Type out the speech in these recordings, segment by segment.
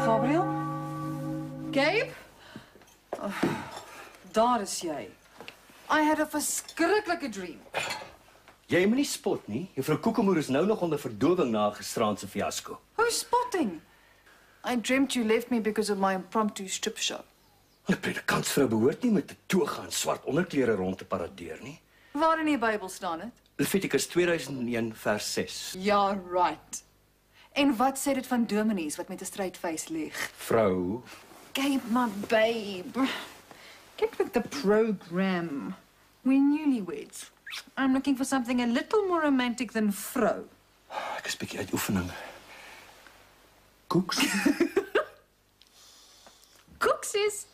Gabriel? Gabe? Oh, daar is jy. I had a verskriklike dream. Jy moet nie spot nie. Juffrou Koekemoer is nou nog onder verdowing na 'n gisteraandse fiasco. Who's spotting? I dreamt you left me because of my impromptu strip show. 'n Predikantsvrou behoort nie met 'n toga en swart onderklere rond te paradeer nie. Waar in die Bybel staan dit? Levitikus 2001 vers 6. Ja, right. En wat sê dit van dominees wat met 'n straight face lieg? Vrou, Gabe, my babe. Get with the program. We're newlyweds. I'm looking for something a little more romantic than vrou. ek is bietjie uit oefening. Koeks? Cook says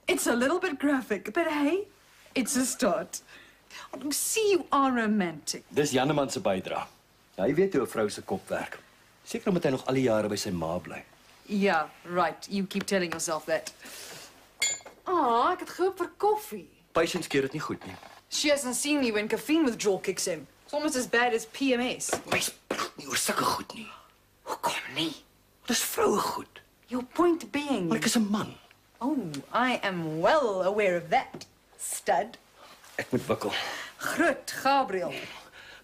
it's a little bit graphic, but hey, it's a start. See, you are romantic. Dis Janneman se bydra. Hy weet hoe 'n vrou se kop werk. Seker omdat hy nog al die jare by sy ma bly. Yeah, right. You keep telling yourself that. Ah, ek het gehoop vir koffie. Patience keer dit nie goed nie. She hasn't seen me when caffeine withdrawal kicks in. It's almost as bad as PMS. Mens praat nie oor sulke goed nie. Hoekom nie? Dis vroue goed. Your point being... Maar ek is 'n man. Oh, I am well aware of that, stud. Ek moet wikkel. Groot Gabriel.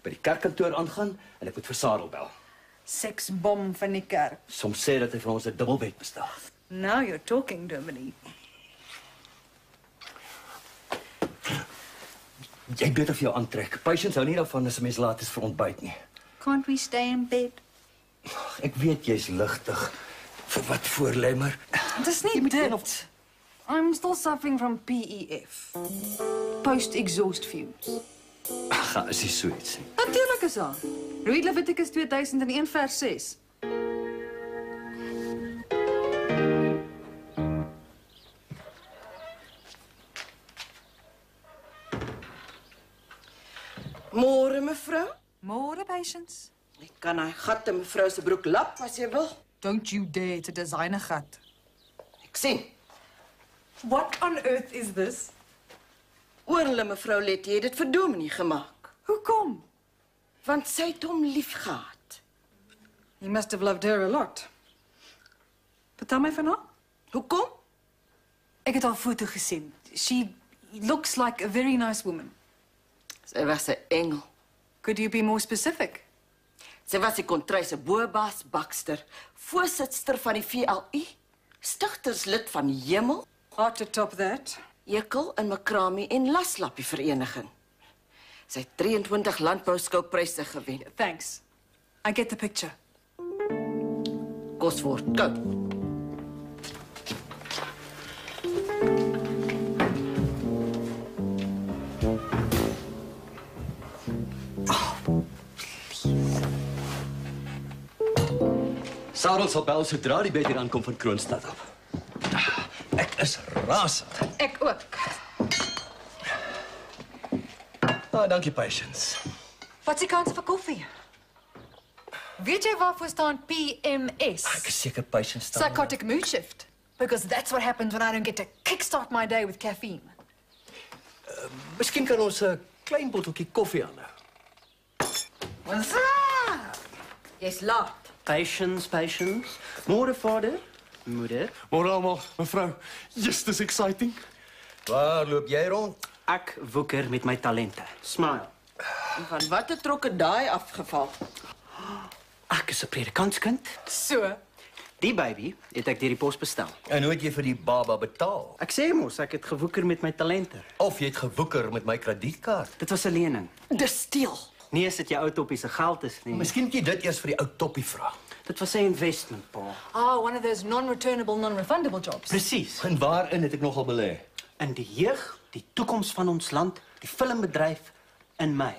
By die kerkkantoor aangaan en ek moet vir Sarel bel. Seksbom van die kerk. Soms sê dat hy vir ons 'n dubbelbed bestel. Now you're talking, Dominique. Jy weet of jy jou aantrek. Patience hou nie daarvan as 'n mens laat is vir ontbyt nie. Can't we stay in bed? Ek weet jy's ligtig. Vir wat voorlê maar. Dis nie dit. I'm still suffering from PEF. Post-exhaust fumes. Ag, is nie so iets nie. Natuurlijk is daar. Read Leviticus 2001 vers 6. Môre mevrou. Môre, Patience. Ek kan hy gat in mevrou se broek lap as jy wil. Don't you dare to design a gat. Ek sien. What on earth is this? Oorle mevrou Letty het dit vir Dominee gemaak, Hoekom? want sy het hom liefgehad. He must have loved her a lot. Vertel my van haar. Hoekom? Ek het haar foto gesien. She looks like a very nice woman. Sy was 'n engel. Could you be more specific? Sy was die kontryse boebaas Baxter, voorsitster van die VLU, stigterslid van die Hemel, Hard to top that. Ekel en Makrami en Laslappie vereniging. Sy het 23 landbouskoupryse gewen. Thanks. I get the picture. Kos word koud. Sarel sal bel sodra die bed hier aankom van Kroonstad af. Ek is rasend. Ek ook. Dankie, Patience. Wat is die kans vir koffie? Weet jy waarvoor staan PMS? Ek is seker Patience staan. Psychotic mood shift. Because that's what happens when I don't get to kickstart my day with caffeine. Miskien kan ons 'n klein botteltjie koffie aanhou. What's up? Jy's laat. Patience, patience. Môre vader, moeder. Môre almal, mevrou. Yes, dis exciting. Waar loop jy rond? Ek woeker met my talente. Smile. En van watter trokke daai afgeval? Ek is 'n predikantskind. So, Die baby het ek deur die pos bestel. En hoe het jy vir die baba betaal? Ek sê mos, ek het gewoeker met my talente. Of jy het gewoeker met my kredietkaart? Dit was 'n lening. Dis steel. Nie as dit jou ou toppie se geld is nie. Miskien moet jy dit eers vir die ou toppie vra. Dit was 'n investment, pa. one of those non-returnable, non-refundable jobs. Presies. En waarin het ek nogal belê? In die jeug, die toekoms van ons land, die filmbedryf in my.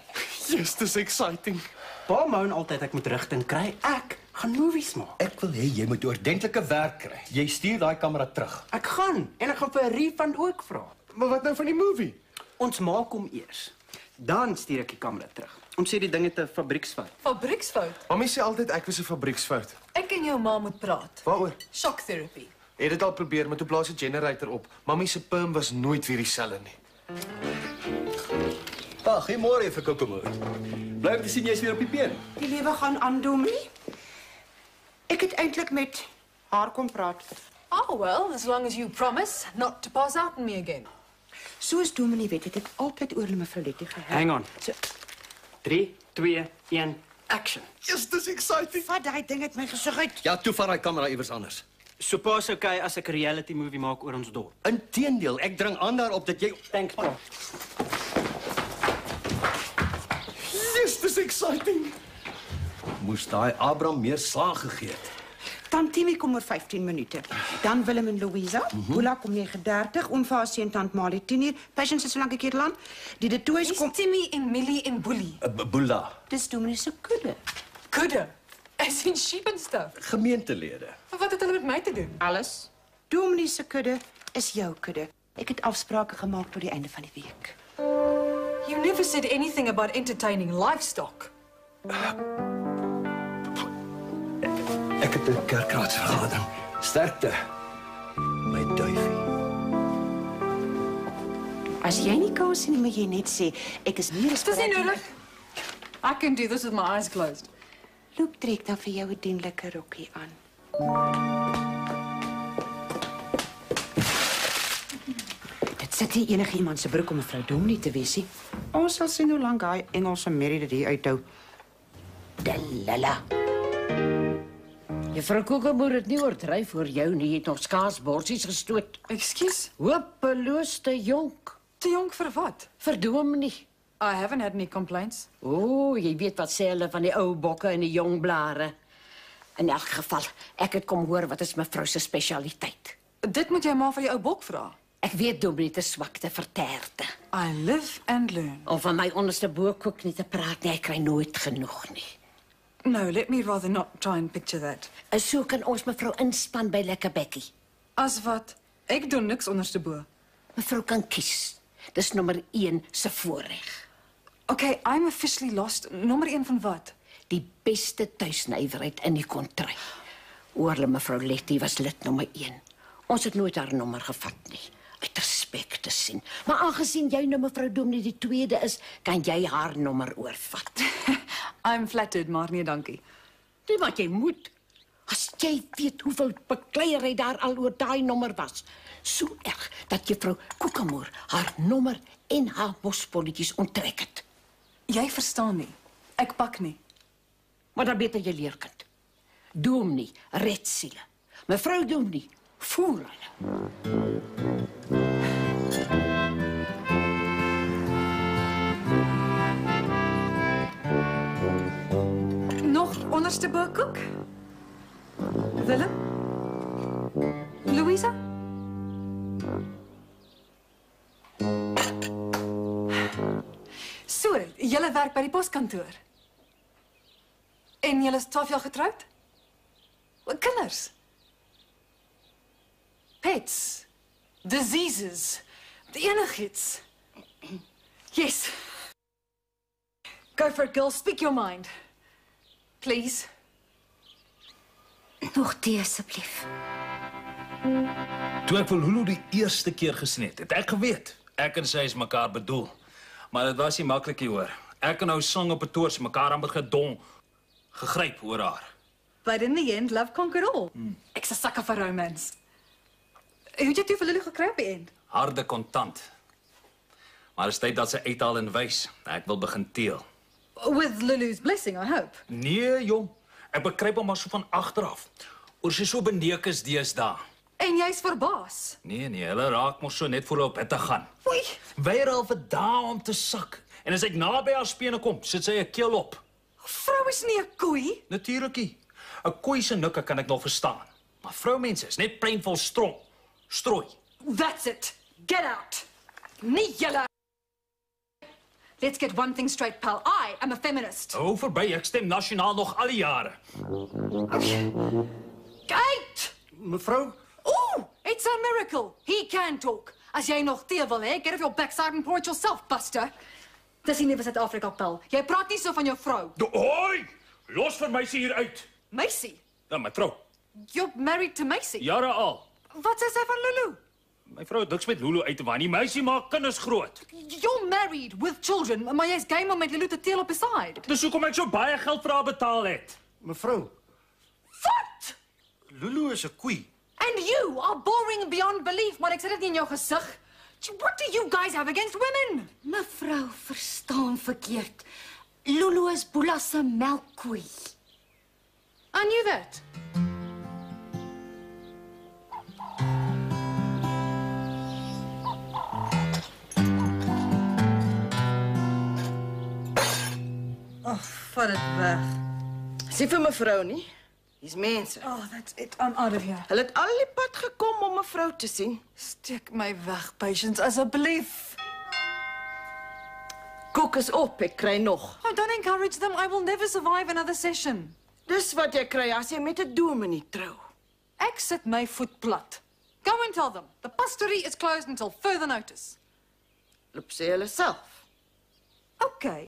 Yes, dis exciting. Pa moan altyd ek moet rigting kry. Ek gaan movies maak. Ek wil hê jy moet oordentlike werk kry. Jy stuur daai kamera terug. Ek gaan en ek gaan vir 'n refund ook vra. Maar wat nou van die movie? Ons maak hom eers. Dan stuur ek die kamera terug. Ons sê die ding het 'n fabrieksfout. Fabrieksfout. Mamy sê altyd ek was 'n fabrieksfout. Ek en jou ma moet praat. Waaroor? Shock therapy. Het dit al probeer, maar toe blaas 'n generator op. Mamy se perm was nooit weer dieselfde nie. Goeiemôre vir Kokemoer. Bly om te sien jy's weer op die been. Die lewe gaan aan, Dominee. Ek het eintlik met Haar kom praat. Oh, well, as long as you promise not to pass out on me again. Soos Dominee weet, het ek altyd oor mevrou Letty gehou. Hang on. So, 3, 2, 1, action. Yes, dis exciting. Vat daai ding uit my gesig uit. Ja, toe vat daai kamera iewers anders. So pas okay as ek 'n reality movie maak oor ons dorp. Inteendeel, ek dring aan daarop dat jy... Thanks, pa. Yes, dis exciting. Moes daai Abraham meer slaag gegee het. Tant Timmy kom oor 15 minute. Dan Willem en Louisa. Boela kom 9:30. Oom vir haar seun tant Malie 10:00. Patience is so lank 'n keer land. Die de toes Is kom... Timmy en Millie en Boelie? Boela, Dis Dominee se kudde. Kudde. As in sheep and stuff. gemeentelede. Maar wat het hulle met my te doen? Alles. Dominee se kudde is jou kudde. Ek het afsprake gemaak tot die einde van die week. You never said anything about entertaining livestock. Ek het 'n kerkraadsvergadering. Sterkte, my duifie. As jy nie kan sien, moet jy net sê ek is nie Dis nie nodig. I can do this with my eyes closed. Loop trek dan vir jou 'n dienlike rokkie aan. Dit sit nie enige iemand se broek om mevrou Dominee te wees nie. Ons sal sien hoe lank daai Engelse Mary dit hier uithou. Delala. Juffrou Koekenboer het nie oordryf oor jou nie, jy het nog skaars borsies gestoot. Excuse? Hopeloos te jonk. Te jonk vir wat? Vir Dominee. I haven't had any complaints. O, jy weet wat sê hulle van die ou bokke en die jong blare. In elk geval, ek het kom hoor wat is mevrou se spesialiteit. Dit moet jy maar vir die ou bok vra. Ek weet Dominee te swakte verterde. I live and learn. Om van my onderste boekoek nie te praat nie, ek kry nooit genoeg nie. No, let me rather not try and picture that. En so kan ons mevrou inspan by Lekker Bekkie. As wat? Ek doen niks onderste bo. Mevrou kan kies. Dis nommer 1 se voorreg. Okay, I'm officially lost. Nommer 1 van wat? Die beste tuisnywerheid in die kontry. Oorle mevrou Letty was lid nommer 1. Ons het nooit haar nommer gevat nie. Uit respek te sien. Maar aangesien jy nou mevrou Dominee die tweede is, kan jy haar nommer oorvat. I'm flattered, maar nee, dankie. Dis wat jy moet. As jy weet hoeveel bekleierery daar al oor daai nommer was. So erg dat juffrou Koekenboer haar nommer en haar bosbolletjies onttrek het. Jy verstaan nie. Ek pak nie. Maar dan beter jy leer, kind. Dominee red siele. Mevrou Dominee voer hulle. Nog onderste bokoek? Willem? Louisa? So, julle werk by die poskantoor. En julle is 12 jaar getroud? Kinders? Pets? Diseases? Enigiets? Yes. Go for it, girl. Speak your mind. Please. Nog tee asseblief. Toe ek vir Lulu die eerste keer gesien het, het ek geweet. Ek en sy is mekaar bedoel. Maar dit was nie maklik nie, hoor. Ek en nou sang op 'n toers mekaar amper gegryp oor haar. But in the end, love conquered all. Ek's 'n sucker vir romance. Hoe het jy toe vir Lulu gekry op die end? Harde kontant. Maar is tyd dat sy uithaal en wys. Ek wil begin teel. With Lulu's blessing, I hope. Nee, jong. Ek bekruip hom maar so van agteraf. Oor sy so beneek is deesdae. En jy's verbaas. Nee, hulle raak mos so net voor op bed te gaan. Oei. Weier al vir dae om te sak. En as ek naby haar spene kom, sit sy 'n keel op. Vrou is nie 'n koei. Natuurlikie. 'n Koei se nikke kan ek nog verstaan. Maar vroumense is net plainvol strooi. That's it. Get out. Nie julle. Let's get one thing straight, pal. I am a feminist. Hou verby, ek stem nasionaal nog al die jare. Kate! Mevrou, Ooh, it's a miracle. He can talk. As jy nog tee wil hê, get off your backside and pour it yourself, Buster. Dis nie vir Suid-Afrika, pal. Jy praat nie so van jou vrou. Hoi! Los vir Meisie hier uit. Macy, Ja, my vrou. you're married to Macy. Jare al. Wat sê sy van Lulu? My vrou het niks met Lulu uit te waan. Die meisie maak kinders groot. You're married with children, maar jy's game om met Lulu te teel op die side. Dis hoekom ek so baie geld vir haar betaal het. mevrou. Wat? Lulu is 'n koei. And you are boring beyond belief, maar ek sê dit nie in jou gesig. What do you guys have against women? Mevrou verstaan verkeerd. Lulu is Boela se melkkoei. I knew that. Oh, vat dit weg. Sien vir mevrou nie. Dis mense. Oh, that's it. I'm out of here. Hulle het al die pad gekom om mevrou te sien. Steek my weg, Patience, asseblief. Koek is op, ek kry nog. Oh, don't encourage them. I will never survive another session. Dis wat jy kry as jy met 'n dominee trou. Ek sit my voet plat. Go and tell them. The pastorie is closed until further notice. Loop sê hulle self. Okay.